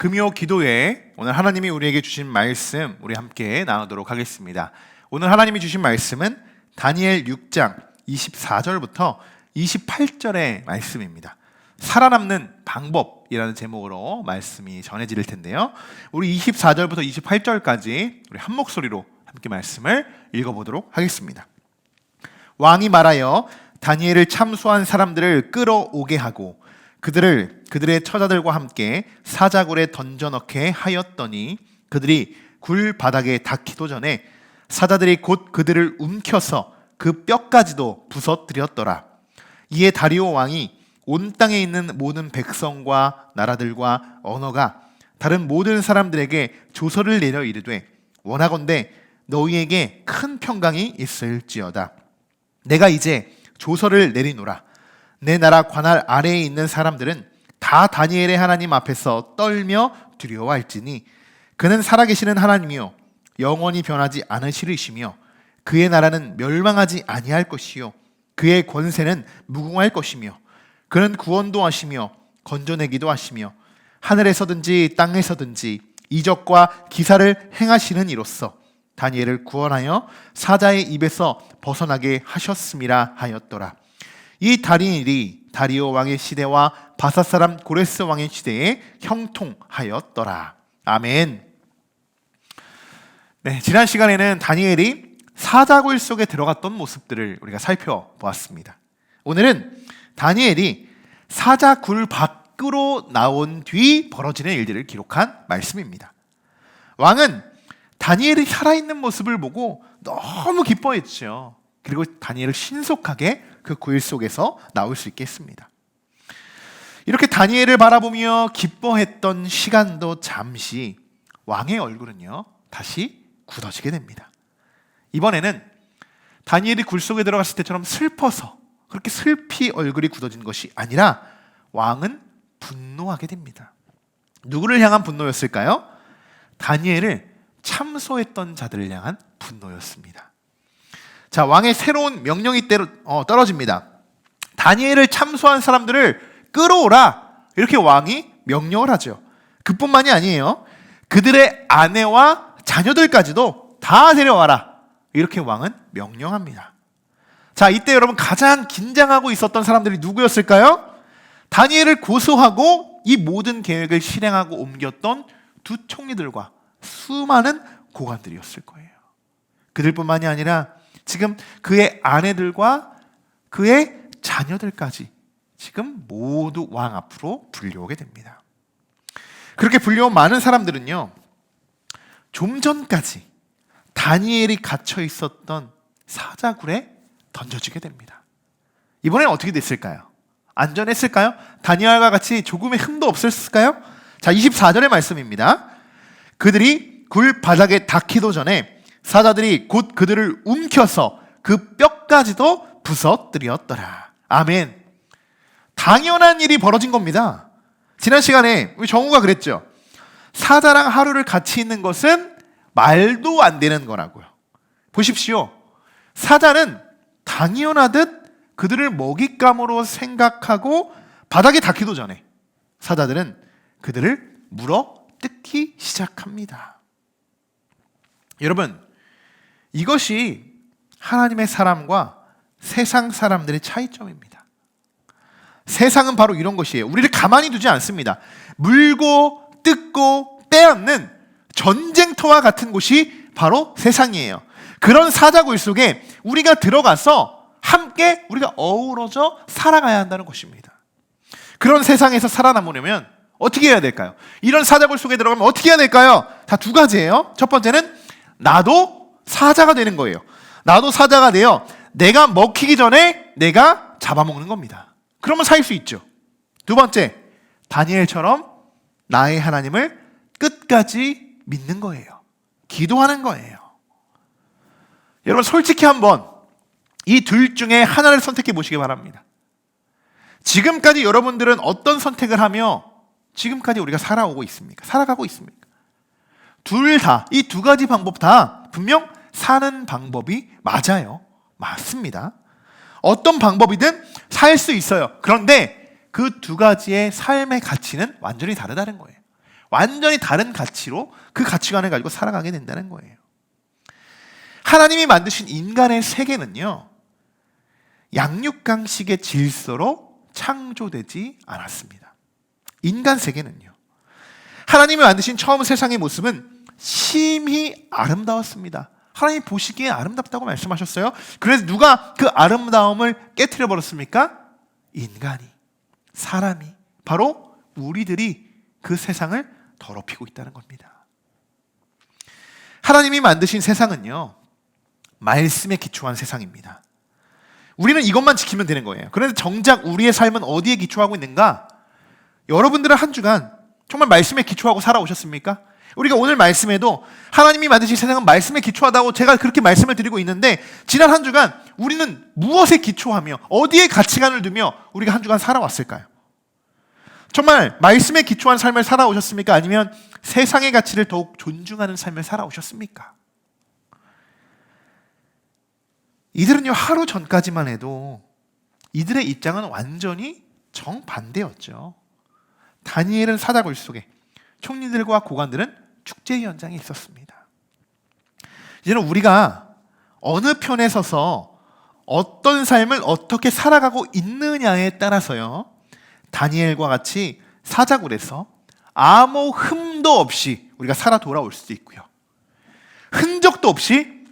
금요 기도회, 오늘 하나님이 우리에게 주신 말씀 우리 함께 나누도록 하겠습니다. 오늘 하나님이 주신 말씀은 다니엘 6장 24절부터 28절의 말씀입니다. 살아남는 방법이라는 제목으로 말씀이 전해질 텐데요, 우리 24절부터 28절까지 우리 한 목소리로 함께 말씀을 읽어보도록 하겠습니다. 왕이 말하여 다니엘을 참소한 사람들을 끌어오게 하고 그들의 처자들과 함께 사자굴에 던져넣게 하였더니 그들이 굴 바닥에 닿기도 전에 사자들이 곧 그들을 움켜서 그 뼈까지도 부서뜨렸더라. 이에 다리오 왕이 온 땅에 있는 모든 백성과 나라들과 언어가 다른 모든 사람들에게 조서를 내려 이르되 원하건대 너희에게 큰 평강이 있을지어다. 내가 이제 조서를 내리노라. 내 나라 관할 아래에 있는 사람들은 다 다니엘의 하나님 앞에서 떨며 두려워할지니 그는 살아계시는 하나님이요 영원히 변하지 않으시리시며 그의 나라는 멸망하지 아니할 것이요 그의 권세는 무궁할 것이며 그는 구원도 하시며 건져내기도 하시며 하늘에서든지 땅에서든지 이적과 기사를 행하시는 이로써 다니엘을 구원하여 사자의 입에서 벗어나게 하셨음이라 하였더라. 이 다니엘이 다리오 왕의 시대와 바사 사람 고레스 왕의 시대에 형통하였더라. 아멘. 네, 지난 시간에는 다니엘이 사자굴 속에 들어갔던 모습들을 우리가 살펴보았습니다. 오늘은 다니엘이 사자굴 밖으로 나온 뒤 벌어지는 일들을 기록한 말씀입니다. 왕은 다니엘이 살아있는 모습을 보고 너무 기뻐했죠. 그리고 다니엘을 신속하게 그 굴 속에서 나올 수 있게 했습니다. 이렇게 다니엘을 바라보며 기뻐했던 시간도 잠시 왕의 얼굴은요 다시 굳어지게 됩니다. 이번에는 다니엘이 굴 속에 들어갔을 때처럼 슬퍼서 그렇게 슬피 얼굴이 굳어진 것이 아니라 왕은 분노하게 됩니다. 누구를 향한 분노였을까요? 다니엘을 참소했던 자들을 향한 분노였습니다. 자, 왕의 새로운 명령이 떨어집니다. 다니엘을 참소한 사람들을 끌어오라, 이렇게 왕이 명령을 하죠. 그뿐만이 아니에요. 그들의 아내와 자녀들까지도 다 데려와라, 이렇게 왕은 명령합니다. 자, 이때 여러분 가장 긴장하고 있었던 사람들이 누구였을까요? 다니엘을 고소하고 이 모든 계획을 실행하고 옮겼던 두 총리들과 수많은 고관들이었을 거예요. 그들뿐만이 아니라 지금 그의 아내들과 그의 자녀들까지 지금 모두 왕 앞으로 불려오게 됩니다. 그렇게 불려온 많은 사람들은요, 좀 전까지 다니엘이 갇혀 있었던 사자굴에 던져지게 됩니다. 이번엔 어떻게 됐을까요? 안전했을까요? 다니엘과 같이 조금의 흠도 없었을까요? 자, 24절의 말씀입니다. 그들이 굴 바닥에 닿기도 전에 사자들이 곧 그들을 움켜서 그 뼈까지도 부서뜨렸더라. 아멘. 당연한 일이 벌어진 겁니다. 지난 시간에 우리 정우가 그랬죠. 사자랑 하루를 같이 있는 것은 말도 안 되는 거라고요. 보십시오. 사자는 당연하듯 그들을 먹잇감으로 생각하고 바닥에 닿기도 전에 사자들은 그들을 물어 뜯기 시작합니다. 여러분, 이것이 하나님의 사람과 세상 사람들의 차이점입니다. 세상은 바로 이런 것이에요. 우리를 가만히 두지 않습니다. 물고 뜯고 빼앗는 전쟁터와 같은 곳이 바로 세상이에요. 그런 사자굴 속에 우리가 들어가서 함께 우리가 어우러져 살아가야 한다는 것입니다. 그런 세상에서 살아남으려면 어떻게 해야 될까요? 이런 사자굴 속에 들어가면 어떻게 해야 될까요? 다 두 가지예요. 첫 번째는 나도 사자가 되는 거예요. 나도 사자가 되어 내가 먹히기 전에 내가 잡아먹는 겁니다. 그러면 살 수 있죠. 두 번째, 다니엘처럼 나의 하나님을 끝까지 믿는 거예요. 기도하는 거예요. 여러분, 솔직히 한번 이 둘 중에 하나를 선택해 보시기 바랍니다. 지금까지 여러분들은 어떤 선택을 하며 지금까지 우리가 살아오고 있습니까? 살아가고 있습니까? 둘 다, 이 두 가지 방법 다 분명 사는 방법이 맞아요. 맞습니다. 어떤 방법이든 살 수 있어요. 그런데 그 두 가지의 삶의 가치는 완전히 다르다는 거예요. 완전히 다른 가치로 그 가치관을 가지고 살아가게 된다는 거예요. 하나님이 만드신 인간의 세계는요, 양육강식의 질서로 창조되지 않았습니다. 인간 세계는요, 하나님이 만드신 처음 세상의 모습은 심히 아름다웠습니다. 하나님 보시기에 아름답다고 말씀하셨어요. 그래서 누가 그 아름다움을 깨트려 버렸습니까? 인간이, 사람이, 바로 우리들이 그 세상을 더럽히고 있다는 겁니다. 하나님이 만드신 세상은요, 말씀에 기초한 세상입니다. 우리는 이것만 지키면 되는 거예요. 그런데 정작 우리의 삶은 어디에 기초하고 있는가? 여러분들은 한 주간 정말 말씀에 기초하고 살아오셨습니까? 우리가 오늘 말씀에도 하나님이 만드신 세상은 말씀에 기초하다고 제가 그렇게 말씀을 드리고 있는데, 지난 한 주간 우리는 무엇에 기초하며 어디에 가치관을 두며 우리가 한 주간 살아왔을까요? 정말 말씀에 기초한 삶을 살아오셨습니까? 아니면 세상의 가치를 더욱 존중하는 삶을 살아오셨습니까? 이들은요, 하루 전까지만 해도 이들의 입장은 완전히 정반대였죠. 다니엘은 사자굴 속에, 총리들과 고관들은 축제 현장에 있었습니다. 이제는 우리가 어느 편에 서서 어떤 삶을 어떻게 살아가고 있느냐에 따라서요, 다니엘과 같이 사자굴에서 아무 흠도 없이 우리가 살아 돌아올 수도 있고요, 흔적도 없이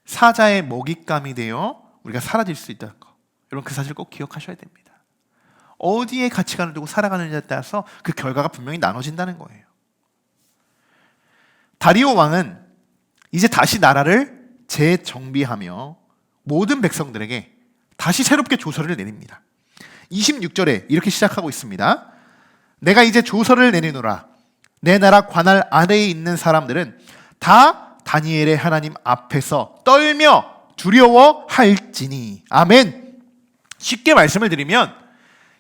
사자의 먹잇감이 되어 우리가 사라질 수 있다는 거, 여러분 그 사실 꼭 기억하셔야 됩니다. 어디에 가치관을 두고 살아가느냐에 따라서 그 결과가 분명히 나눠진다는 거예요. 다리오 왕은 이제 다시 나라를 재정비하며 모든 백성들에게 다시 새롭게 조서를 내립니다. 26절에 이렇게 시작하고 있습니다. 내가 이제 조서를 내리노라. 내 나라 관할 아래에 있는 사람들은 다 다니엘의 하나님 앞에서 떨며 두려워할지니. 아멘. 쉽게 말씀을 드리면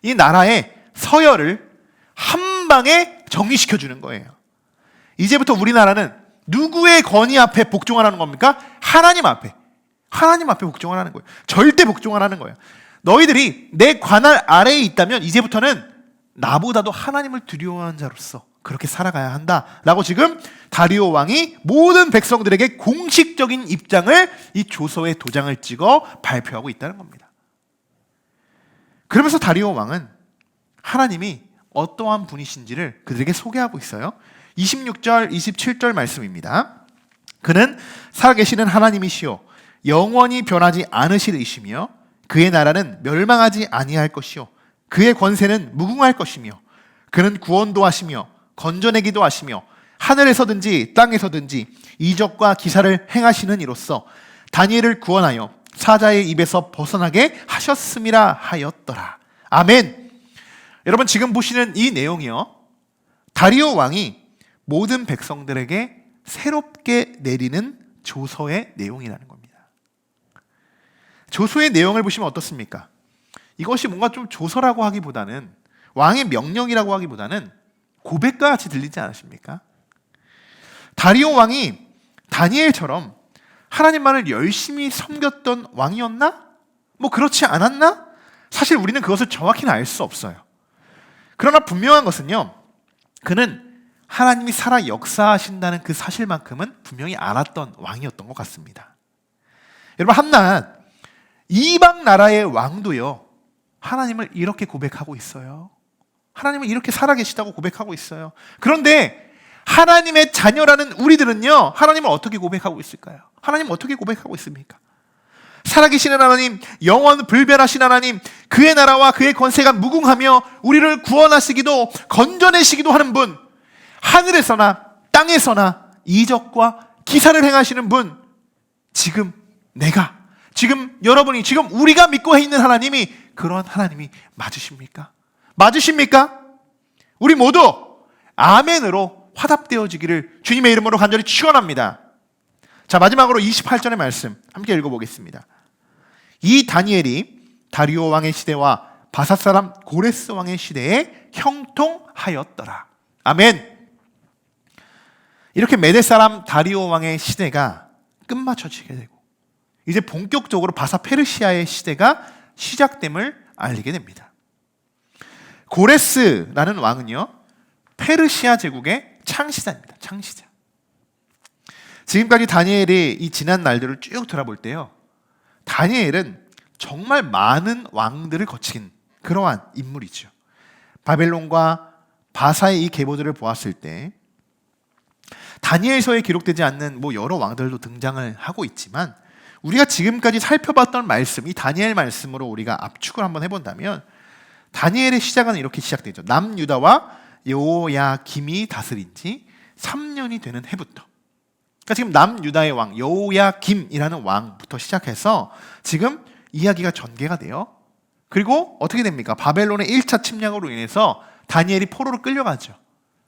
이 나라의 서열을 한 방에 정리시켜 주는 거예요. 이제부터 우리나라는 누구의 건의 앞에 복종하라는 겁니까? 하나님 앞에. 하나님 앞에 복종하라는 거예요. 절대 복종하라는 거예요. 너희들이 내 관할 아래에 있다면 이제부터는 나보다도 하나님을 두려워하는 자로서 그렇게 살아가야 한다라고 지금 다리오 왕이 모든 백성들에게 공식적인 입장을 이 조서에 도장을 찍어 발표하고 있다는 겁니다. 그러면서 다리오 왕은 하나님이 어떠한 분이신지를 그들에게 소개하고 있어요. 26절, 27절 말씀입니다. 그는 살아계시는 하나님이시요 영원히 변하지 않으실 이시며 그의 나라는 멸망하지 아니할 것이요 그의 권세는 무궁할 것이며 그는 구원도 하시며 건져내기도 하시며 하늘에서든지 땅에서든지 이적과 기사를 행하시는 이로써 다니엘을 구원하여 사자의 입에서 벗어나게 하셨음이라 하였더라. 아멘. 여러분 지금 보시는 이 내용이요, 다리오 왕이 모든 백성들에게 새롭게 내리는 조서의 내용이라는 겁니다. 조서의 내용을 보시면 어떻습니까? 이것이 뭔가 좀 조서라고 하기보다는, 왕의 명령이라고 하기보다는 고백과 같이 들리지 않으십니까? 다리오 왕이 다니엘처럼 하나님만을 열심히 섬겼던 왕이었나? 뭐 그렇지 않았나? 사실 우리는 그것을 정확히는 알 수 없어요. 그러나 분명한 것은요, 그는 하나님이 살아 역사하신다는 그 사실만큼은 분명히 알았던 왕이었던 것 같습니다. 여러분 한낱 이방 나라의 왕도요, 하나님을 이렇게 고백하고 있어요. 하나님은 이렇게 살아계시다고 고백하고 있어요. 그런데 하나님의 자녀라는 우리들은요, 하나님을 어떻게 고백하고 있을까요? 하나님 어떻게 고백하고 있습니까? 살아계시는 하나님, 영원 불변하신 하나님, 그의 나라와 그의 권세가 무궁하며 우리를 구원하시기도 건져내시기도 하는 분, 하늘에서나 땅에서나 이적과 기사를 행하시는 분, 지금 내가, 지금 여러분이, 지금 우리가 믿고 있는 하나님이 그러한 하나님이 맞으십니까? 맞으십니까? 우리 모두 아멘으로 화답되어지기를 주님의 이름으로 간절히 축원합니다. 자, 마지막으로 28절의 말씀 함께 읽어보겠습니다. 이 다니엘이 다리오 왕의 시대와 바사 사람 고레스 왕의 시대에 형통하였더라. 아멘. 이렇게 메대 사람 다리오 왕의 시대가 끝마쳐지게 되고 이제 본격적으로 바사 페르시아의 시대가 시작됨을 알리게 됩니다. 고레스라는 왕은요, 페르시아 제국의 창시자입니다. 창시자. 지금까지 다니엘의 이 지난 날들을 쭉 돌아볼 때요, 다니엘은 정말 많은 왕들을 거친 그러한 인물이죠. 바벨론과 바사의 이 계보들을 보았을 때 다니엘서에 기록되지 않는 여러 왕들도 등장을 하고 있지만, 우리가 지금까지 살펴봤던 말씀, 이 다니엘 말씀으로 우리가 압축을 한번 해본다면 다니엘의 시작은 이렇게 시작되죠. 남유다와 여호야김이 다스린 지 3년이 되는 해부터, 그러니까 지금 남유다의 왕 여호야김이라는 왕부터 시작해서 지금 이야기가 전개가 돼요. 그리고 어떻게 됩니까? 바벨론의 1차 침략으로 인해서 다니엘이 포로로 끌려가죠.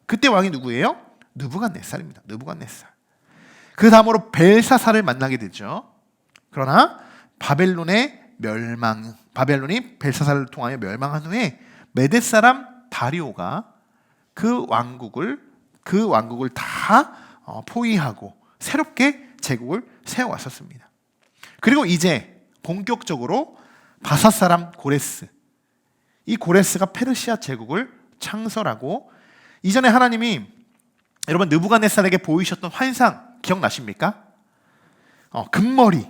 그때 왕이 누구예요? 느부갓네살입니다. 느부갓네살. 그 다음으로 벨사살을 만나게 되죠. 그러나 바벨론이 벨사살을 통하여 멸망한 후에 메대 사람 다리오가 그 왕국을 다 포위하고 새롭게 제국을 세워왔었습니다. 그리고 이제 본격적으로 바사 사람 고레스, 이 고레스가 페르시아 제국을 창설하고, 이전에 하나님이 여러분 느부갓네살에게 보이셨던 환상 기억나십니까? 금머리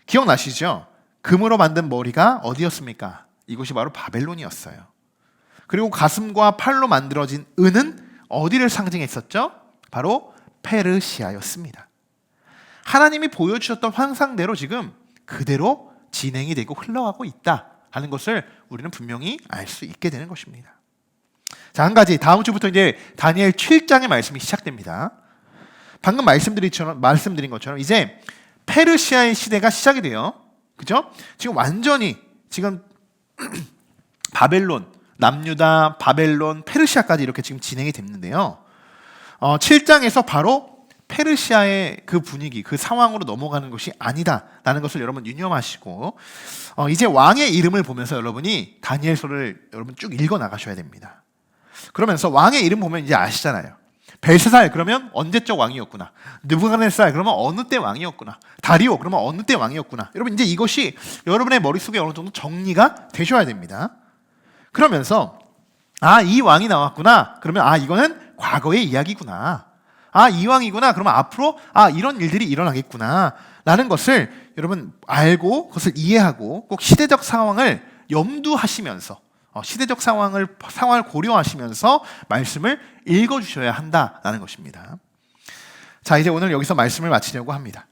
기억나시죠? 금으로 만든 머리가 어디였습니까? 이곳이 바로 바벨론이었어요. 그리고 가슴과 팔로 만들어진 은은 어디를 상징했었죠? 바로 페르시아였습니다. 하나님이 보여주셨던 환상대로 지금 그대로 진행이 되고 흘러가고 있다 하는 것을 우리는 분명히 알 수 있게 되는 것입니다. 자, 한 가지, 다음 주부터 이제 다니엘 7장의 말씀이 시작됩니다. 방금 말씀드린 것처럼 이제 페르시아의 시대가 시작이 돼요. 그죠? 지금 완전히 지금 바벨론, 남유다, 바벨론, 페르시아까지 이렇게 지금 진행이 됐는데요. 7장에서 바로 페르시아의 그 분위기, 그 상황으로 넘어가는 것이 아니다라는 것을 여러분 유념하시고, 이제 왕의 이름을 보면서 여러분이 다니엘서를 여러분 쭉 읽어 나가셔야 됩니다. 그러면서 왕의 이름 보면 이제 아시잖아요. 벨사살 그러면 언제적 왕이었구나. 느부갓네살 그러면 어느 때 왕이었구나. 다리오 그러면 어느 때 왕이었구나. 여러분 이제 이것이 여러분의 머릿속에 어느 정도 정리가 되셔야 됩니다. 그러면서 이 왕이 나왔구나. 그러면 이거는 과거의 이야기구나. 이 왕이구나. 그러면 앞으로 이런 일들이 일어나겠구나 라는 것을 여러분 알고 그것을 이해하고 꼭 시대적 상황을 염두하시면서 시대적 상황을 고려하시면서 말씀을 읽어주셔야 한다라는 것입니다. 자, 이제 오늘 여기서 말씀을 마치려고 합니다.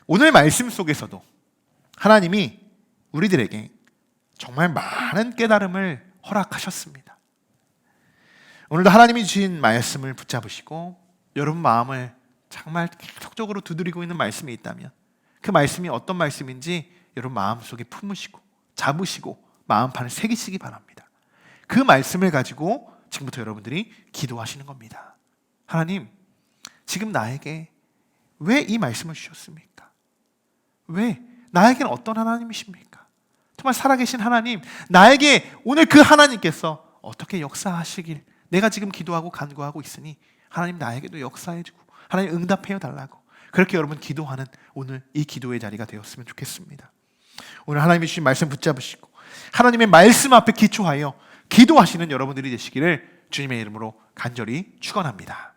오늘 말씀 속에서도 하나님이 우리들에게 정말 많은 깨달음을 허락하셨습니다. 오늘도 하나님이 주신 말씀을 붙잡으시고 여러분 마음을 정말 계속적으로 두드리고 있는 말씀이 있다면 그 말씀이 어떤 말씀인지 여러분 마음속에 품으시고 잡으시고 마음판을 새기시기 바랍니다. 그 말씀을 가지고 지금부터 여러분들이 기도하시는 겁니다. 하나님, 지금 나에게 왜 이 말씀을 주셨습니까? 왜? 나에게는 어떤 하나님이십니까? 정말 살아계신 하나님, 나에게 오늘 그 하나님께서 어떻게 역사하시길 내가 지금 기도하고 간구하고 있으니 하나님 나에게도 역사해주고 하나님 응답해요 달라고 그렇게 여러분 기도하는 오늘 이 기도의 자리가 되었으면 좋겠습니다. 오늘 하나님이 주신 말씀 붙잡으시고 하나님의 말씀 앞에 기초하여 기도하시는 여러분들이 되시기를 주님의 이름으로 간절히 축원합니다.